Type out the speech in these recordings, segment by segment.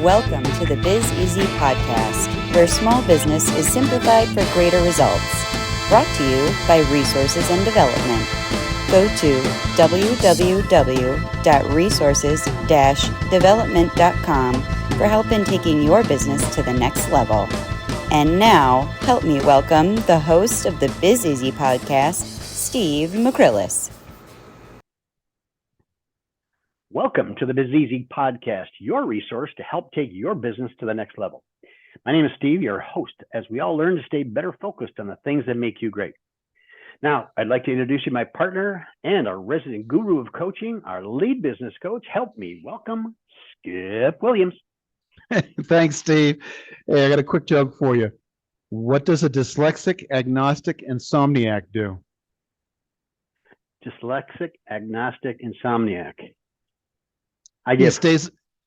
Welcome to the Biz Easy podcast, where small business is simplified for greater results. Brought to you by Resources and Development. Go to www.resources-development.com for help in taking your business to the next level. And now, help me welcome the host of the Biz Easy podcast, Steve McCrillis. Welcome to the Biz Easy podcast, your resource to help take your business to the next level. My name is Steve, your host, as we all learn to stay better focused on the things that make you great. Now, I'd like to introduce you my partner and our resident guru of coaching, our lead business coach. Help me welcome Skip Williams. Thanks, Steve. Hey, I got a quick joke for you. What does a dyslexic, agnostic, insomniac do? Dyslexic, agnostic, insomniac.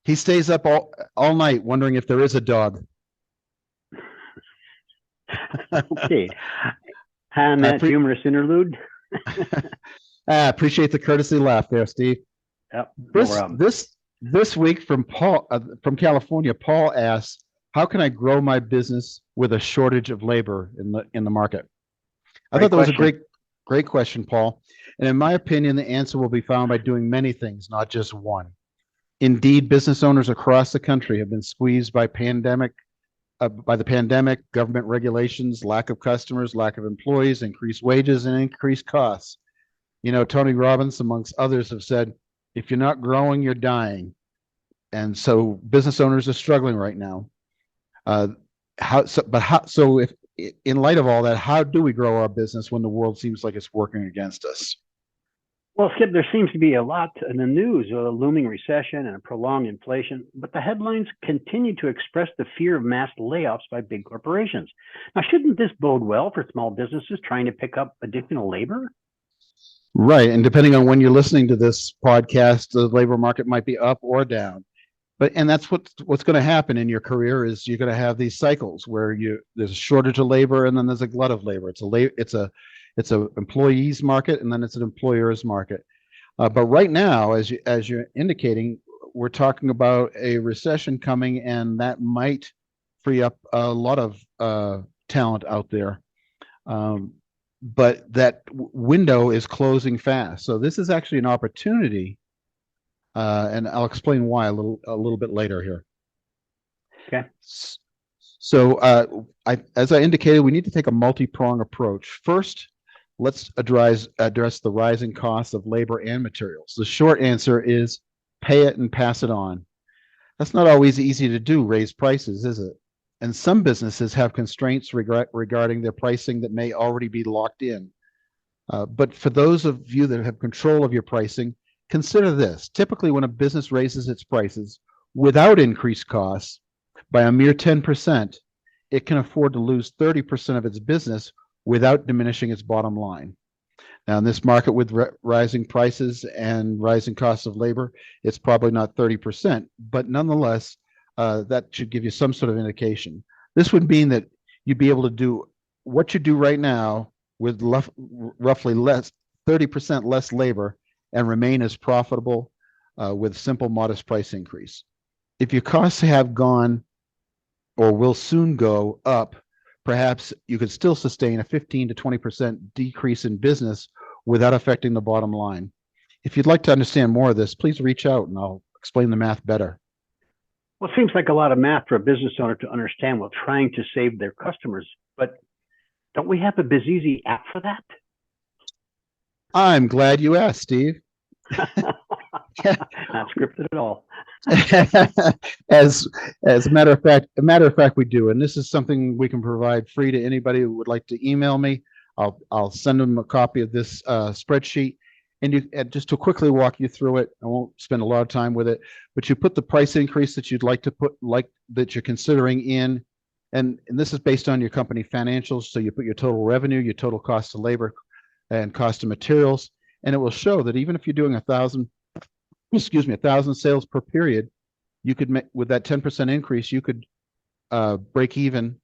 He stays up all night wondering if there is a dog. Okay. On that humorous interlude. I appreciate the courtesy laugh there, Steve. Yep. This week from Paul from California, Paul asks, "How can I grow my business with a shortage of labor in the market?" I thought that was a great question, Paul. And in my opinion, the answer will be found by doing many things, not just one. Indeed, business owners across the country have been squeezed by the pandemic, government regulations, lack of customers, lack of employees, increased wages, and increased costs. You know, Tony Robbins, amongst others, have said, if you're not growing, you're dying. And so business owners are struggling right now. In light of all that, how do we grow our business when the world seems like it's working against us? Well, Skip, there seems to be a lot in the news of a looming recession and a prolonged inflation, but the headlines continue to express the fear of mass layoffs by big corporations. Now, shouldn't this bode well for small businesses trying to pick up additional labor? Right, and depending on when you're listening to this podcast, the labor market might be up or down. And that's what's going to happen in your career is you're going to have these cycles where there's a shortage of labor and then there's a glut of labor. It's a employees market, and then it's an employers market. But right now, as you're indicating, we're talking about a recession coming, and that might free up a lot of talent out there. But that window is closing fast. So this is actually an opportunity, and I'll explain why a little bit later here. Okay. So as I indicated, we need to take a multi-pronged approach. First, let's address the rising costs of labor and materials. The short answer is pay it and pass it on. That's not always easy to do, raise prices, is it? And some businesses have constraints regarding their pricing that may already be locked in. But for those of you that have control of your pricing, consider this. Typically, when a business raises its prices without increased costs by a mere 10%, it can afford to lose 30% of its business without diminishing its bottom line. Now, in this market with rising prices and rising costs of labor, it's probably not 30%, but nonetheless, that should give you some sort of indication. This would mean that you'd be able to do what you do right now with roughly 30% less labor and remain as profitable with simple, modest price increase. If your costs have gone or will soon go up, perhaps you could still sustain a 15 to 20% decrease in business without affecting the bottom line. If you'd like to understand more of this, please reach out and I'll explain the math better. Well, it seems like a lot of math for a business owner to understand while trying to save their customers, but don't we have a Biz Easy app for that? I'm glad you asked, Steve. Not scripted at all. As a matter of fact, we do, and this is something we can provide free to anybody who would like to email me. I'll send them a copy of this spreadsheet, and just to quickly walk you through it. I won't spend a lot of time with it, but you put the price increase that you'd like to put, that you're considering in, and this is based on your company financials. So you put your total revenue, your total cost of labor, and cost of materials, and it will show that even if you're doing 1,000 sales per period, you could make, with that 10% increase, you could break even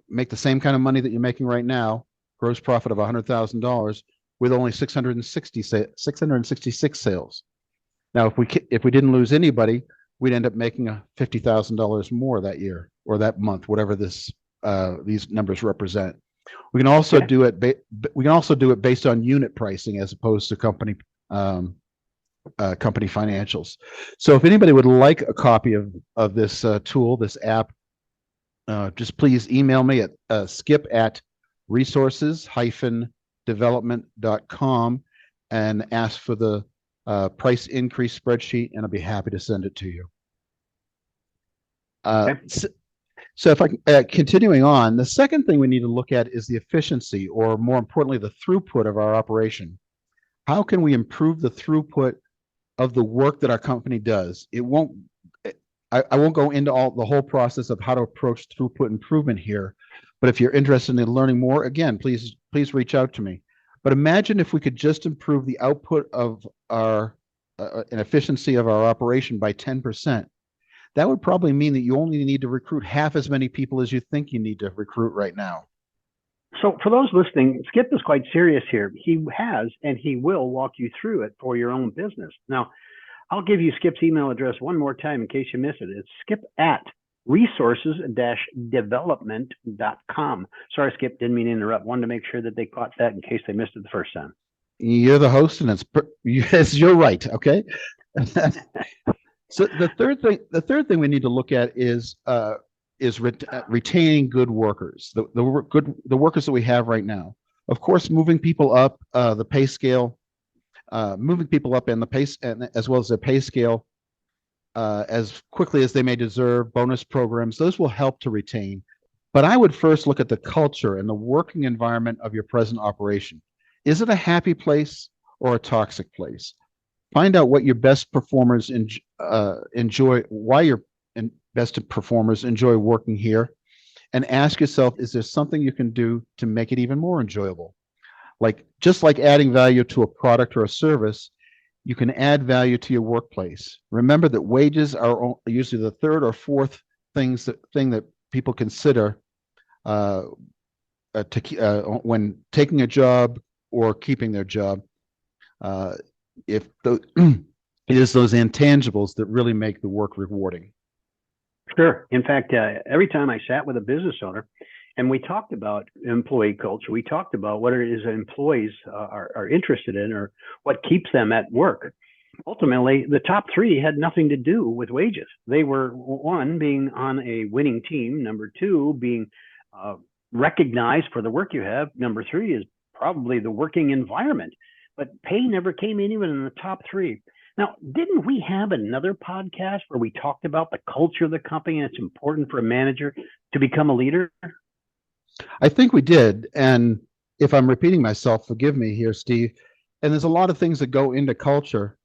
make the same kind of money that you're making right now, gross profit of $100,000 with only 666 sales. Now, if we didn't lose anybody, we'd end up making $50,000 more that year or that month, whatever these numbers represent. We can also do it. We can also do it based on unit pricing as opposed to company financials. So if anybody would like a copy of this tool, this app, just please email me at skip@resources-development.com and ask for the price increase spreadsheet, and I'll be happy to send it to you. So if continuing on, the second thing we need to look at is the efficiency, or more importantly, the throughput of our operation. How can we improve the throughput of the work that our company does? I won't go into the whole process of how to approach throughput improvement here, but if you're interested in learning more, again, please reach out to me. But imagine if we could just improve the output of our and efficiency of our operation by 10%. That would probably mean that you only need to recruit half as many people as you think you need to recruit right now. So for those listening, Skip is quite serious here. He has and he will walk you through it for your own business. Now, I'll give you Skip's email address one more time in case you miss it. It's skip@resources-development.com. Sorry, Skip, didn't mean to interrupt. Wanted to make sure that they caught that in case they missed it the first time. You're the host, and yes, you're right. Okay. So the third thing we need to look at is retaining good workers, the workers that we have right now. Of course, moving people up the pay scale, moving people up in the pace, and as well as the pay scale, as quickly as they may deserve. Bonus programs, those will help to retain. But I would first look at the culture and the working environment of your present operation. Is it a happy place or a toxic place? Find out what your best performers enjoy, why your best performers enjoy working here, and ask yourself, is there something you can do to make it even more enjoyable? Just like adding value to a product or a service, you can add value to your workplace. Remember that wages are usually the third or fourth thing that people consider when taking a job or keeping their job. It is those intangibles that really make the work rewarding. Sure. In fact, every time I sat with a business owner and we talked about employee culture, we talked about what it is that employees are interested in or what keeps them at work. Ultimately, the top three had nothing to do with wages. They were, one, being on a winning team. Number two, being recognized for the work you have. Number three is probably the working environment. But pay never came in even in the top three. Now, didn't we have another podcast where we talked about the culture of the company and it's important for a manager to become a leader? I think we did. And if I'm repeating myself, forgive me here, Steve. And there's a lot of things that go into culture.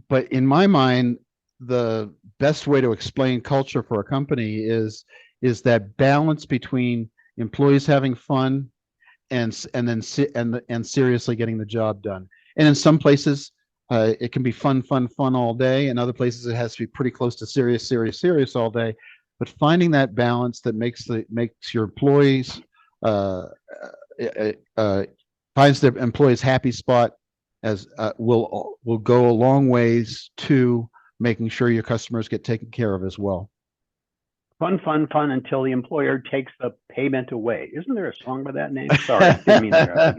But in my mind, the best way to explain culture for a company is that balance between employees having fun and seriously getting the job done. And in some places, it can be fun all day. In other places, it has to be pretty close to serious all day. But finding that balance that makes your employees finds their employees happy spot as will go a long ways to making sure your customers get taken care of as well. Fun until the employer takes the payment away. Isn't there a song by that name? Sorry, didn't mean to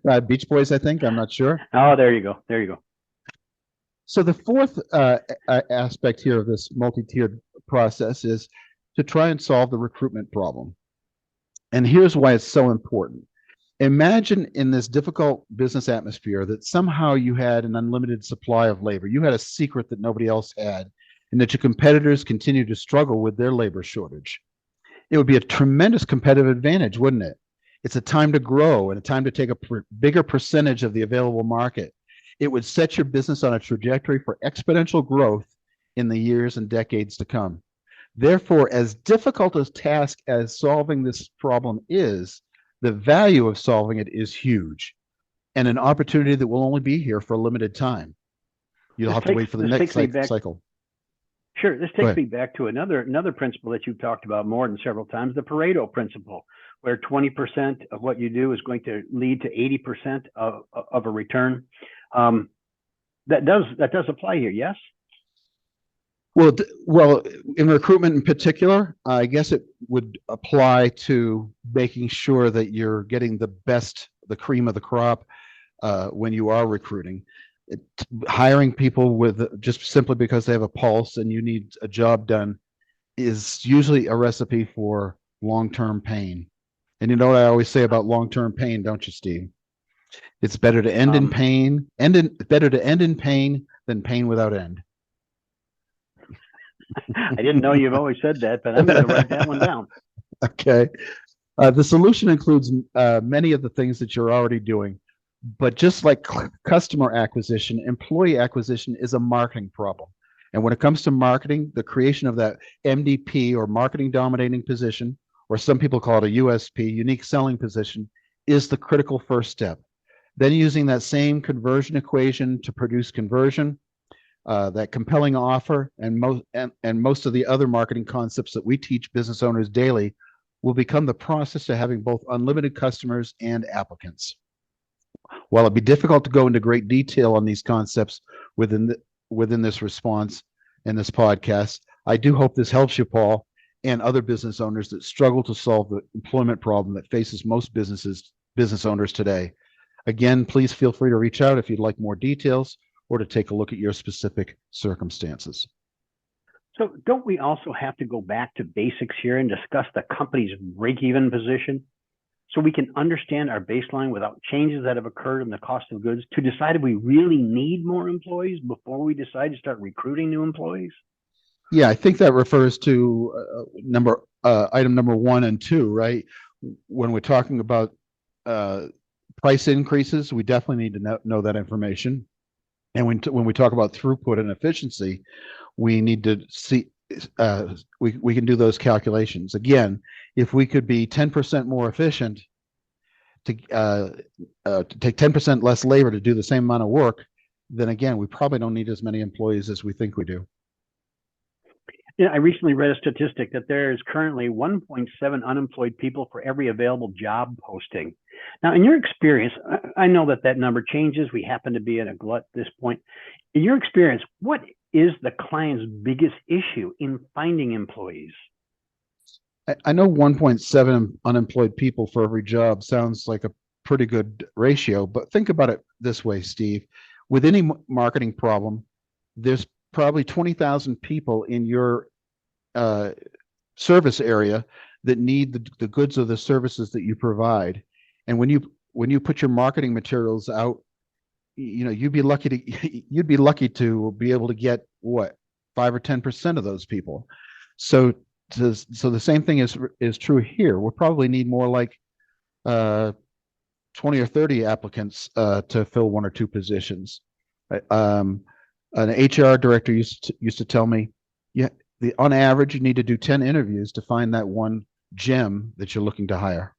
interrupt. Beach Boys, I think. I'm not sure. Oh, there you go. So the fourth aspect here of this multi-tiered process is to try and solve the recruitment problem. And here's why it's so important. Imagine in this difficult business atmosphere that somehow you had an unlimited supply of labor. You had a secret that nobody else had, and that your competitors continue to struggle with their labor shortage. It would be a tremendous competitive advantage, wouldn't it? It's a time to grow and a time to take a bigger percentage of the available market. It would set your business on a trajectory for exponential growth in the years and decades to come. Therefore, as difficult a task as solving this problem is, the value of solving it is huge, and an opportunity that will only be here for a limited time. You'll have to wait for the next cycle. Sure. This takes me back to another principle that you've talked about more than several times, the Pareto principle, where 20% of what you do is going to lead to 80% of a return. That does apply here, yes? Well, in recruitment in particular, I guess it would apply to making sure that you're getting the cream of the crop when you are recruiting. It, Hiring people with just simply because they have a pulse and you need a job done is usually a recipe for long-term pain. And you know what I always say about long-term pain, don't you, Steve? It's better to end in pain, better to end in pain than pain without end. I didn't know you've always said that, but I'm going to write that one down. Okay. The solution includes many of the things that you're already doing, but just like customer acquisition, employee acquisition is a marketing problem. And when it comes to marketing, the creation of that MDP or marketing dominating position, or some people call it a USP, unique selling position, is the critical first step. Then using that same conversion equation to produce conversion, that compelling offer, and most of the other marketing concepts that we teach business owners daily will become the process to having both unlimited customers and applicants. While it'd be difficult to go into great detail on these concepts within this response in this podcast, I do hope this helps you, Paul, and other business owners that struggle to solve the employment problem that faces most business owners today. Again, please feel free to reach out if you'd like more details or to take a look at your specific circumstances. So don't we also have to go back to basics here and discuss the company's break-even position so we can understand our baseline without changes that have occurred in the cost of goods to decide if we really need more employees before we decide to start recruiting new employees? Yeah, I think that refers to item number 1 and 2, right? When we're talking about price increases, we definitely need to know that information. And when we talk about throughput and efficiency, we need to see we can do those calculations. Again, if we could be 10% more efficient to take 10% less labor to do the same amount of work, then again, we probably don't need as many employees as we think we do. Yeah, I recently read a statistic that there is currently 1.7 unemployed people for every available job posting. Now, in your experience, I know that number changes. We happen to be in a glut at this point. In your experience, what is the client's biggest issue in finding employees? I know 1.7 unemployed people for every job sounds like a pretty good ratio, but think about it this way, Steve. With any marketing problem, there's probably 20,000 people in your service area that need the goods or the services that you provide. And when you put your marketing materials out, you'd be lucky to be able to get what, 5 or 10% of those people. So the same thing is true here. We'll probably need more like 20 or 30 applicants to fill 1 or 2 positions. An HR director used to tell me, on average, you need to do 10 interviews to find that one gem that you're looking to hire.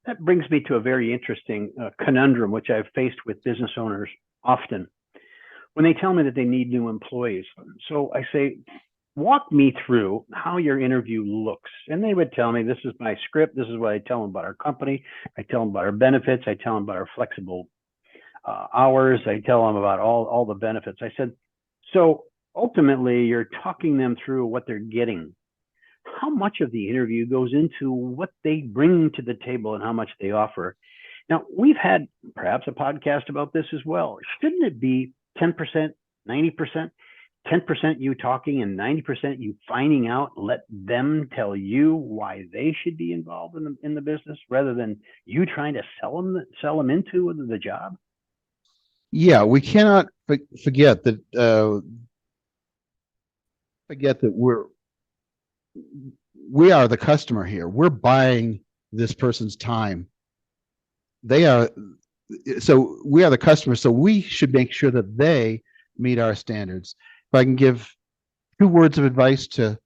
That brings me to a very interesting conundrum, which I've faced with business owners often when they tell me that they need new employees. So I say, walk me through how your interview looks. And they would tell me, this is my script. This is what I tell them about our company. I tell them about our benefits. I tell them about our flexible hours. I tell them about all the benefits. I said, so ultimately, you're talking them through what they're getting. How much of the interview goes into what they bring to the table and how much they offer? Now, we've had perhaps a podcast about this as well. Shouldn't it be 10%, 90%, 10% you talking and 90% you finding out, let them tell you why they should be involved in the business rather than you trying to sell them into the job? Yeah, we cannot forget that we are the customer here. We're buying this person's time. We are the customer, so we should make sure that they meet our standards. If I can give 2 words of advice to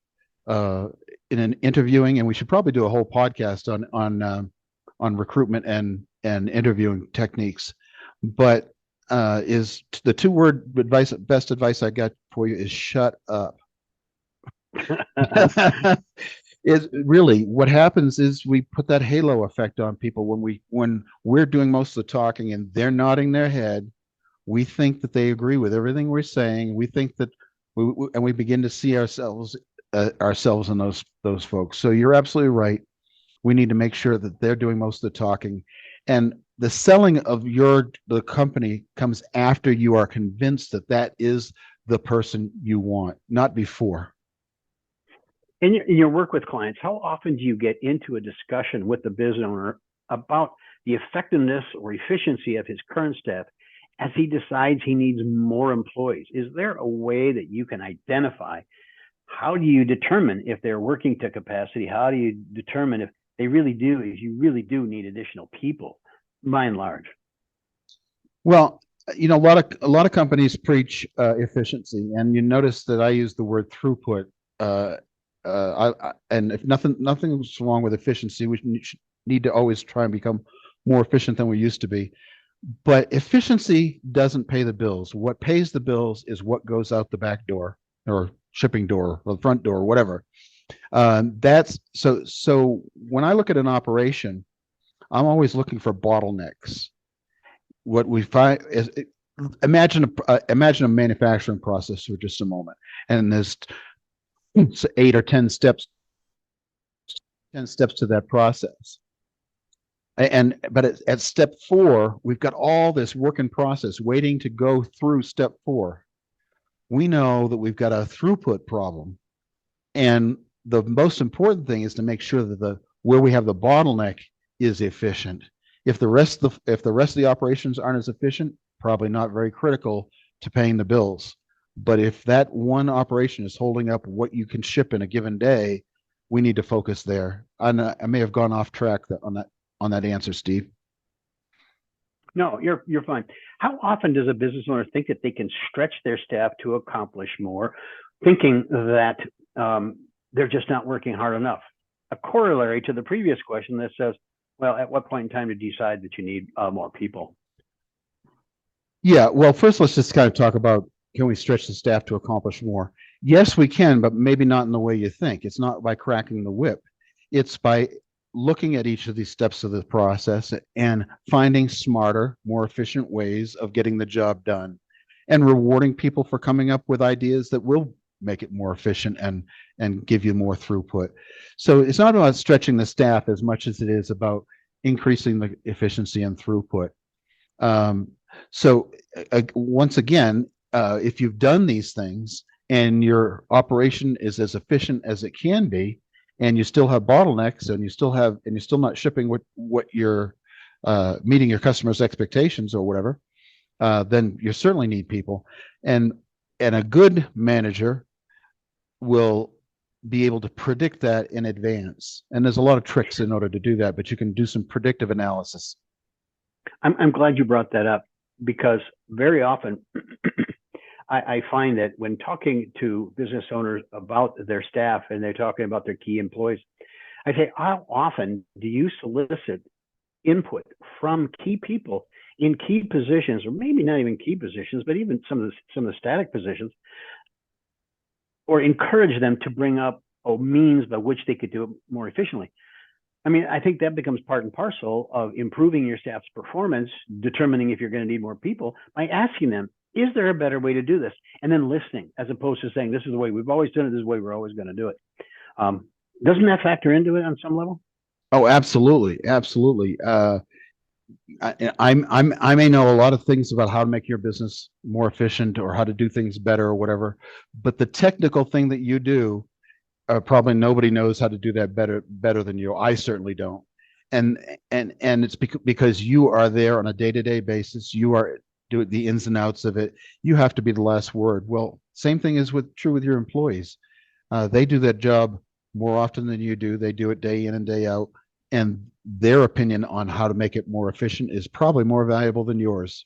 in an interviewing, and we should probably do a whole podcast on recruitment and interviewing techniques, but is the 2-word advice, best advice I got for you is shut up. Is really what happens is we put that halo effect on people when we're doing most of the talking and they're nodding their head. We think that they agree with everything we're saying. We think that and we begin to see ourselves in those folks. So you're absolutely right. We need to make sure that they're doing most of the talking, and the selling of the company comes after you are convinced that that is the person you want, not before. In your work with clients, how often do you get into a discussion with the business owner about the effectiveness or efficiency of his current staff as he decides he needs more employees? Is there a way that you can identify? How do you determine if they're working to capacity? How do you determine if you really do need additional people, by and large? Well, a lot of companies preach efficiency, and you notice that I use the word throughput. And if nothing's wrong with efficiency, we need to always try and become more efficient than we used to be. But efficiency doesn't pay the bills. What pays the bills is what goes out the back door or shipping door or the front door, whatever. That's so when I look at an operation, I'm always looking for bottlenecks. What we find is imagine a manufacturing process for just a moment, and there's 8 or 10 steps to that process. But at step 4, we've got all this work in process waiting to go through step 4. We know that we've got a throughput problem, and the most important thing is to make sure that where we have the bottleneck is efficient. If the rest of the operations aren't as efficient, probably not very critical to paying the bills. But if that one operation is holding up what you can ship in a given day, we need to focus there. I may have gone off track on that answer, Steve. No, you're fine. How often does a business owner think that they can stretch their staff to accomplish more, thinking that they're just not working hard enough? A corollary to the previous question that says, well, at what point in time to decide that you need more people? Yeah, well, first let's just kind of talk about, can we stretch the staff to accomplish more? Yes, we can, but maybe not in the way you think. It's not by cracking the whip. It's by looking at each of these steps of the process and finding smarter, more efficient ways of getting the job done, and rewarding people for coming up with ideas that will make it more efficient and give you more throughput. So it's not about stretching the staff as much as it is about increasing the efficiency and throughput. So once again, if you've done these things and your operation is as efficient as it can be, and you still have bottlenecks, and you're still not shipping what you're meeting your customers' expectations or whatever, then you certainly need people. And a good manager will be able to predict that in advance. And there's a lot of tricks in order to do that, but you can do some predictive analysis. I'm glad you brought that up, because very often I find that when talking to business owners about their staff and they're talking about their key employees, I say, how often do you solicit input from key people in key positions, or maybe not even key positions, but even some of the static positions, or encourage them to bring up a means by which they could do it more efficiently? I mean, I think that becomes part and parcel of improving your staff's performance, determining if you're going to need more people, by asking them, is there a better way to do this? And then listening, as opposed to saying, this is the way we've always done it, this is the way we're always going to do it. Doesn't that factor into it on some level? Oh, absolutely. Absolutely. I may know a lot of things about how to make your business more efficient or how to do things better or whatever, but the technical thing that you do, probably nobody knows how to do that better than you. I certainly don't. And it's because you are there on a day-to-day basis. You are doing the ins and outs of it. You have to be the last word. Well, same thing is true with your employees. They do that job more often than you do. They do it day in and day out, and their opinion on how to make it more efficient is probably more valuable than yours.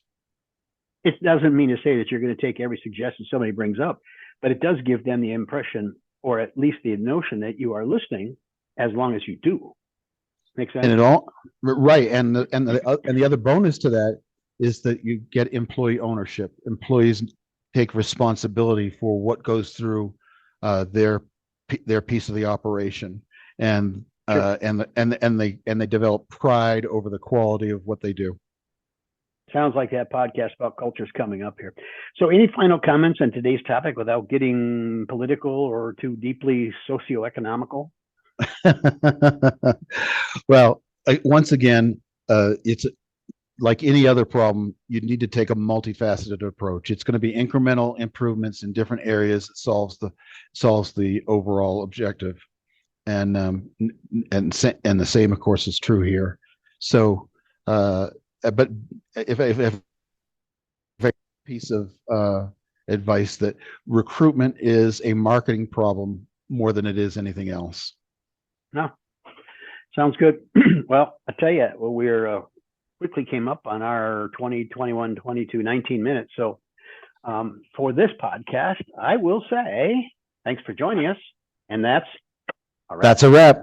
It doesn't mean to say that you're going to take every suggestion somebody brings up, but it does give them the impression, or at least the notion, that you are listening, as long as you do. Make sense? And it all right. And the other bonus to that is that you get employee ownership. Employees take responsibility for what goes through their piece of the operation, and Sure. and they develop pride over the quality of what they do. Sounds like that podcast about culture is coming up here. So any final comments on today's topic without getting political or too deeply socioeconomical? Well, once again, it's like any other problem, you need to take a multifaceted approach. It's going to be incremental improvements in different areas that solves the overall objective, and the same, of course, is true here. So, but if a piece of advice that recruitment is a marketing problem more than it is anything else. No, sounds good. Well, I tell you, we're quickly came up on our 20, 21, 22, 19 minutes. So for this podcast, I will say thanks for joining us. And that's a wrap.